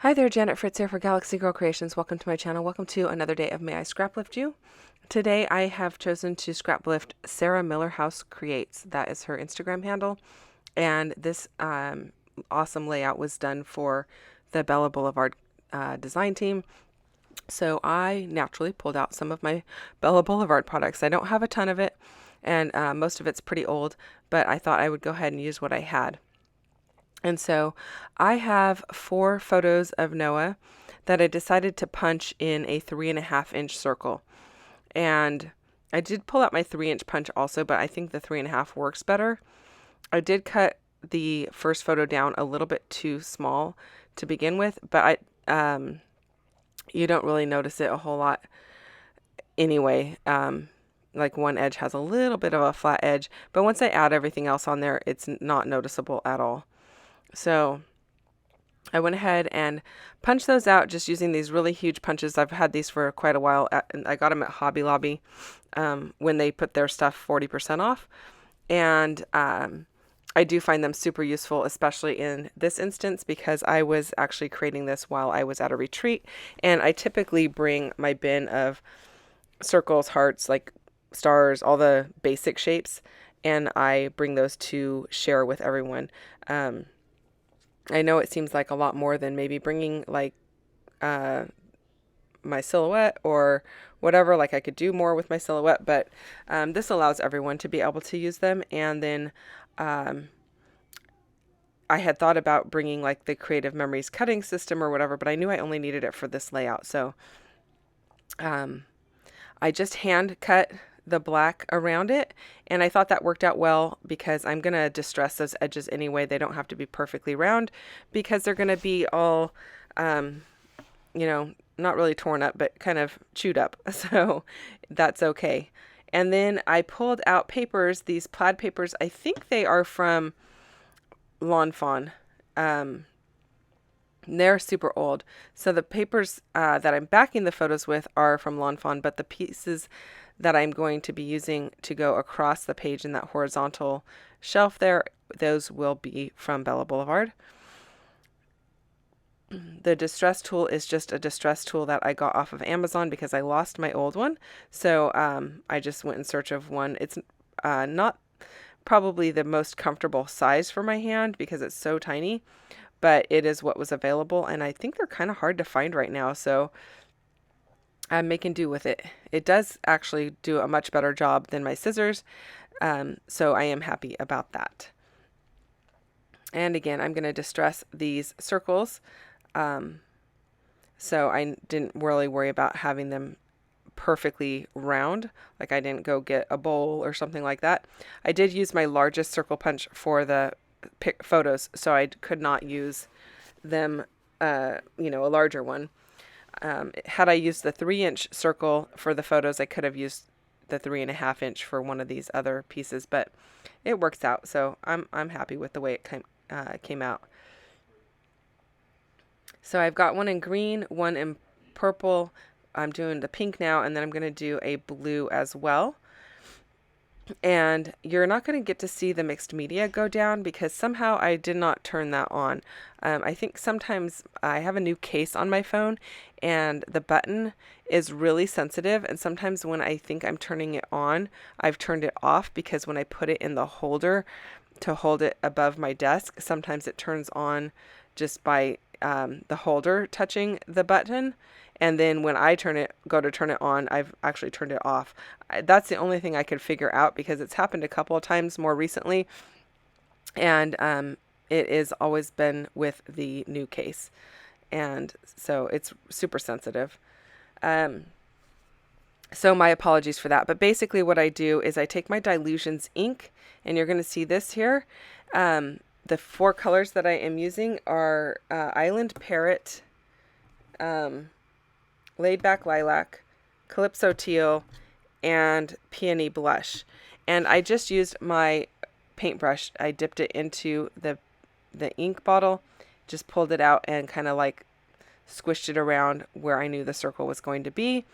Hi there, Janet Fritz here for Galaxy Girl Creations. Welcome to my channel. Welcome to another day of May I Scraplift You. Today I have chosen to scraplift Sarah Miller House Creates. That is her Instagram handle. And this awesome layout was done for the Bella Boulevard design team. So I naturally pulled out some of my Bella Boulevard products. I don't have a ton of it, and most of it's pretty old, but I thought I would go ahead and use what I had. And so I have 4 photos of Noah that I decided to punch in a 3.5-inch circle. And I did pull out my 3-inch punch also, but I think the 3.5 works better. I did cut the first photo down a little bit too small to begin with, but you don't really notice it a whole lot anyway. Like one edge has a little bit of a flat edge, but once I add everything else on there, it's not noticeable at all. So I went ahead and punched those out just using these really huge punches. I've had these for quite a while, and I got them at Hobby Lobby when they put their stuff 40% off. And I do find them super useful, especially in this instance, because I was actually creating this while I was at a retreat. And I typically bring my bin of circles, hearts, like stars, all the basic shapes, and I bring those to share with everyone. I know it seems like a lot more than maybe bringing like my silhouette or whatever. Like I could do more with my silhouette, but this allows everyone to be able to use them. And then I had thought about bringing like the Creative Memories cutting system or whatever, but I knew I only needed it for this layout. So I just hand cut the black around it, and I thought that worked out well because I'm going to distress those edges anyway. They don't have to be perfectly round because they're going to be all, not really torn up, but kind of chewed up. So that's okay. And then I pulled out papers, these plaid papers. I think they are from Lawn Fawn. They're super old. So the papers that I'm backing the photos with are from Lawn Fawn, but the pieces that I'm going to be using to go across the page in that horizontal shelf there, those will be from Bella Boulevard. The distress tool is just a distress tool that I got off of Amazon because I lost my old one. So I just went in search of one. It's not probably the most comfortable size for my hand because it's so tiny, but it is what was available, and I think they're kind of hard to find right now, so I'm making do with it. It does actually do a much better job than my scissors, so I am happy about that. And again, I'm going to distress these circles, so I didn't really worry about having them perfectly round. Like I didn't go get a bowl or something like that. I did use my largest circle punch for the photos, so I could not use them, a larger one. Had I used the 3-inch circle for the photos, I could have used the 3.5-inch for one of these other pieces, but it works out. So I'm happy with the way it came out. So I've got one in green, one in purple. I'm doing the pink now, and then I'm going to do a blue as well. And you're not going to get to see the mixed media go down because somehow I did not turn that on. I think sometimes I have a new case on my phone and the button is really sensitive, and sometimes when I think I'm turning it on, I've turned it off because when I put it in the holder to hold it above my desk, sometimes it turns on just by the holder touching the button. And then when I go to turn it on, I've actually turned it off. That's the only thing I could figure out because it's happened a couple of times more recently. And it has always been with the new case. And so it's super sensitive. So my apologies for that. But basically what I do is I take my Dilutions ink, and you're going to see this here. The 4 colors that I am using are Island Parrot, Laid Back Lilac, Calypso Teal, and Peony Blush. And I just used my paintbrush. I dipped it into the ink bottle, just pulled it out and kind of like squished it around where I knew the circle was going to be.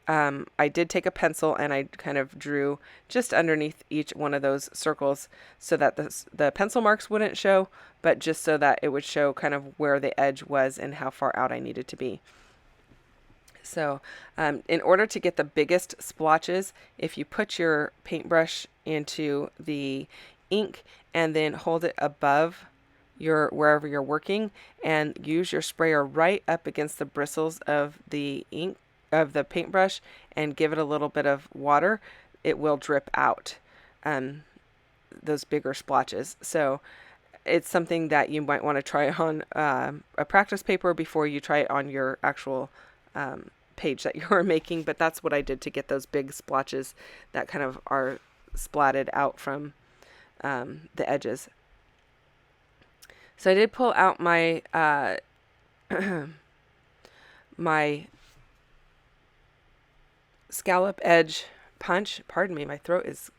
I did take a pencil and I kind of drew just underneath each one of those circles so that the pencil marks wouldn't show, but just so that it would show kind of where the edge was and how far out I needed to be. So in order to get the biggest splotches, if you put your paintbrush into the ink and then hold it above wherever you're working and use your sprayer right up against the bristles of the ink of the paintbrush and give it a little bit of water, it will drip out those bigger splotches. So it's something that you might want to try on a practice paper before you try it on your actual page that you're making. But that's what I did to get those big splotches that kind of are splatted out from the edges. So I did pull out my my scallop edge punch. Pardon me, my throat is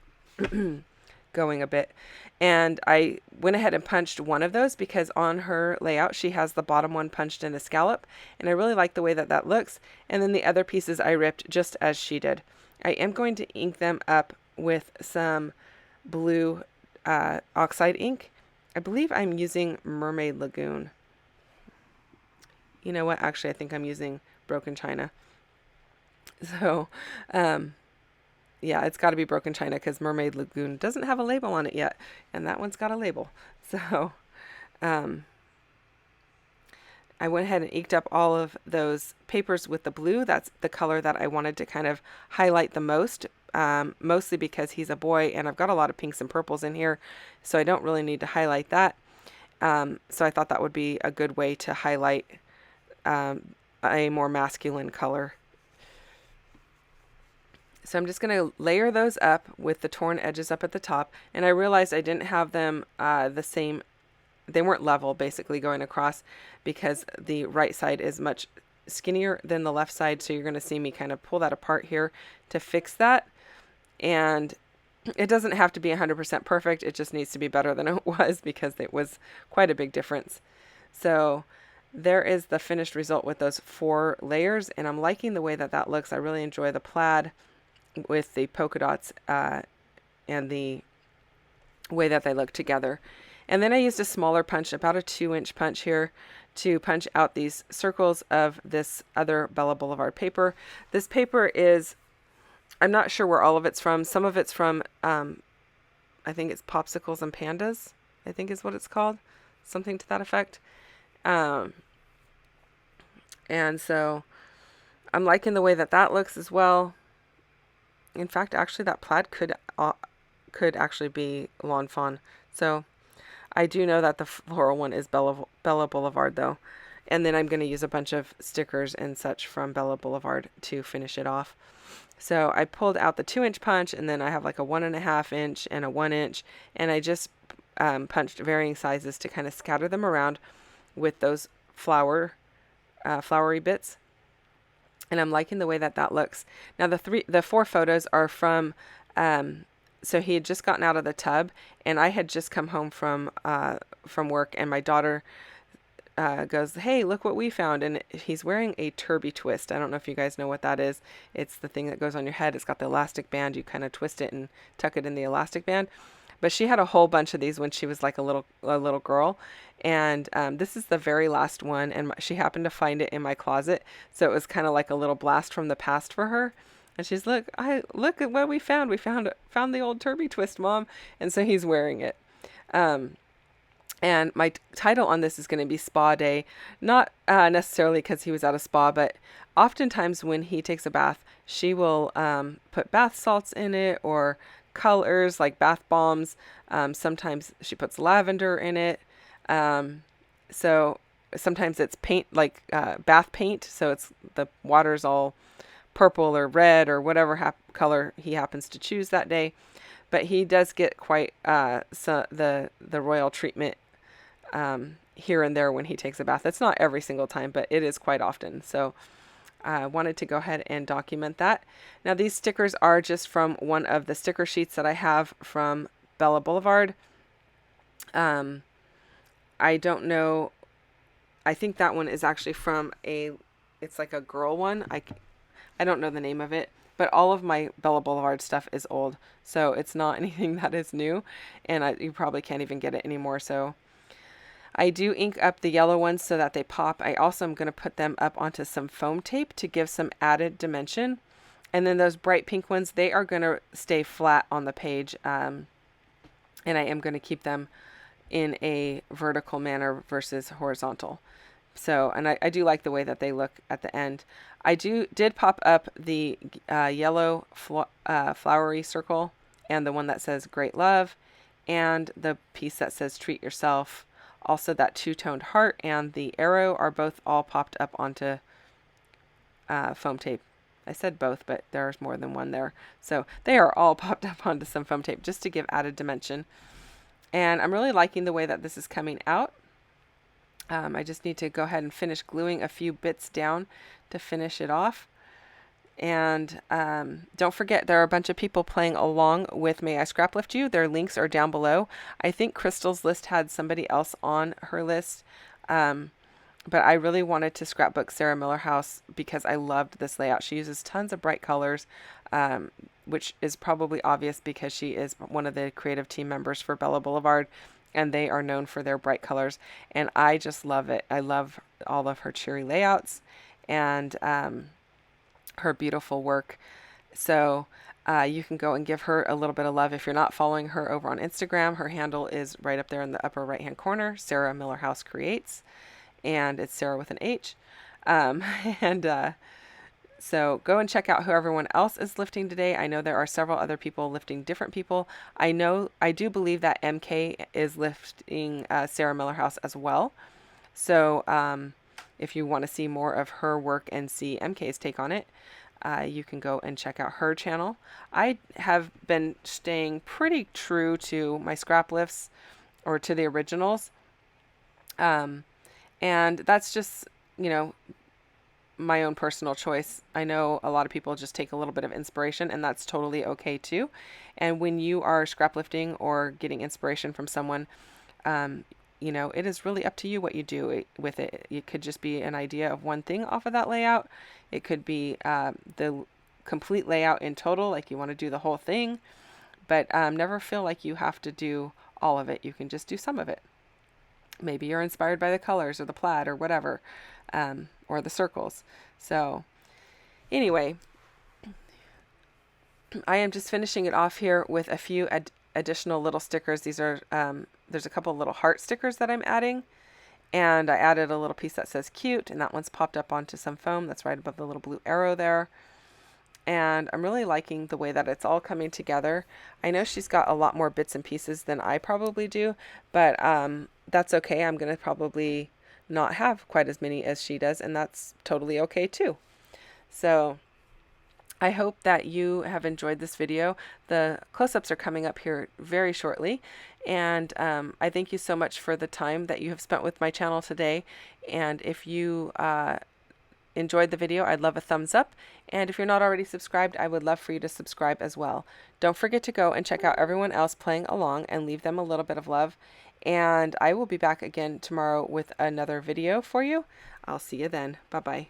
going a bit. And I went ahead and punched one of those because on her layout she has the bottom one punched in a scallop, and I really like the way that that looks. And then the other pieces I ripped just as she did. I am going to ink them up with some blue oxide ink. I believe I'm using Mermaid Lagoon. You know what? Actually, I think I'm using Broken China. So, yeah, it's got to be Broken China because Mermaid Lagoon doesn't have a label on it yet, and that one's got a label. So, I went ahead and inked up all of those papers with the blue. That's the color that I wanted to kind of highlight the most, mostly because he's a boy, and I've got a lot of pinks and purples in here, so I don't really need to highlight that. So I thought that would be a good way to highlight a more masculine color. So I'm just going to layer those up with the torn edges up at the top. And I realized I didn't have them the same. They weren't level basically going across because the right side is much skinnier than the left side. So you're going to see me kind of pull that apart here to fix that. And it doesn't have to be 100% perfect. It just needs to be better than it was because it was quite a big difference. So there is the finished result with those 4 layers. And I'm liking the way that that looks. I really enjoy the plaid with the polka dots and the way that they look together. And then I used a smaller punch, about a 2-inch punch here, to punch out these circles of this other Bella Boulevard paper. This paper is, I'm not sure where all of it's from. Some of it's from, I think it's Popsicles and Pandas, I think is what it's called. Something to that effect. And so I'm liking the way that that looks as well. In fact, actually, that plaid could actually be Lawn Fawn. So I do know that the floral one is Bella Boulevard, though. And then I'm going to use a bunch of stickers and such from Bella Boulevard to finish it off. So I pulled out the 2-inch punch, and then I have like a 1.5 inch and a 1 inch. And I just punched varying sizes to kind of scatter them around with those flowery bits. And I'm liking the way that that looks. Now the 4 photos are from, so he had just gotten out of the tub, and I had just come home from work, and my daughter goes, "Hey, look what we found!" And he's wearing a turby twist. I don't know if you guys know what that is. It's the thing that goes on your head. It's got the elastic band. You kind of twist it and tuck it in the elastic band. But she had a whole bunch of these when she was like a little girl. And this is the very last one, and she happened to find it in my closet. So it was kind of like a little blast from the past for her. And she's, look at what we found. We found the old turby twist, Mom. And so he's wearing it. And my title on this is going to be Spa Day. Not necessarily because he was at a spa, but oftentimes when he takes a bath, she will put bath salts in it or colors like bath bombs. Sometimes she puts lavender in it. So sometimes it's paint, like bath paint. So it's the water's all purple or red or whatever color he happens to choose that day. But he does get quite the royal treatment here and there when he takes a bath. It's not every single time, but it is quite often. So I wanted to go ahead and document that. Now these stickers are just from one of the sticker sheets that I have from Bella Boulevard. I don't know. I think that one is actually from it's like a girl one. I I don't know the name of it, but all of my Bella Boulevard stuff is old, so it's not anything that is new, and you probably can't even get it anymore. So I do ink up the yellow ones so that they pop. I also am going to put them up onto some foam tape to give some added dimension. And then those bright pink ones, they are going to stay flat on the page, and I am going to keep them in a vertical manner versus horizontal. So, and I do like the way that they look at the end. I did pop up the yellow flowery circle and the one that says Great Love and the piece that says Treat Yourself. Also that two-toned heart and the arrow are both all popped up onto foam tape. I said both, but there's more than one there. So they are all popped up onto some foam tape just to give added dimension. And I'm really liking the way that this is coming out. I just need to go ahead and finish gluing a few bits down to finish it off. And don't forget, there are a bunch of people playing along with May I Scraplift You. Their links are down below. I think Crystal's list had somebody else on her list. But I really wanted to scrapbook Sarah Miller House because I loved this layout. She uses tons of bright colors, which is probably obvious because she is one of the creative team members for Bella Boulevard, and they are known for their bright colors. And I just love it. I love all of her cheery layouts and her beautiful work. So you can go and give her a little bit of love if you're not following her over on Instagram. Her handle is right up there in the upper right hand corner, Sarah Miller House Creates, and it's Sarah with an H. So go and check out who everyone else is lifting today. I know there are several other people lifting different people. I do believe that MK is lifting Sarah Miller House as well. So if you want to see more of her work and see MK's take on it, you can go and check out her channel. I have been staying pretty true to my scrap lifts, or to the originals. And that's just, my own personal choice. I know a lot of people just take a little bit of inspiration, and that's totally okay too. And when you are scrap lifting or getting inspiration from someone, it is really up to you what you do with it. It could just be an idea of one thing off of that layout. It could be the complete layout in total, like you want to do the whole thing, but never feel like you have to do all of it. You can just do some of it. Maybe you're inspired by the colors or the plaid or whatever, or the circles. So anyway, I am just finishing it off here with a few additional little stickers. These are, there's a couple little heart stickers that I'm adding, and I added a little piece that says cute, and that one's popped up onto some foam that's right above the little blue arrow there. And I'm really liking the way that it's all coming together. I know she's got a lot more bits and pieces than I probably do, but that's okay. I'm going to probably not have quite as many as she does, and that's totally okay too. So I hope that you have enjoyed this video. The close-ups are coming up here very shortly, and I thank you so much for the time that you have spent with my channel today. And if you enjoyed the video, I'd love a thumbs up, and if you're not already subscribed, I would love for you to subscribe as well. Don't forget to go and check out everyone else playing along and leave them a little bit of love, and I will be back again tomorrow with another video for you. I'll see you then. Bye bye.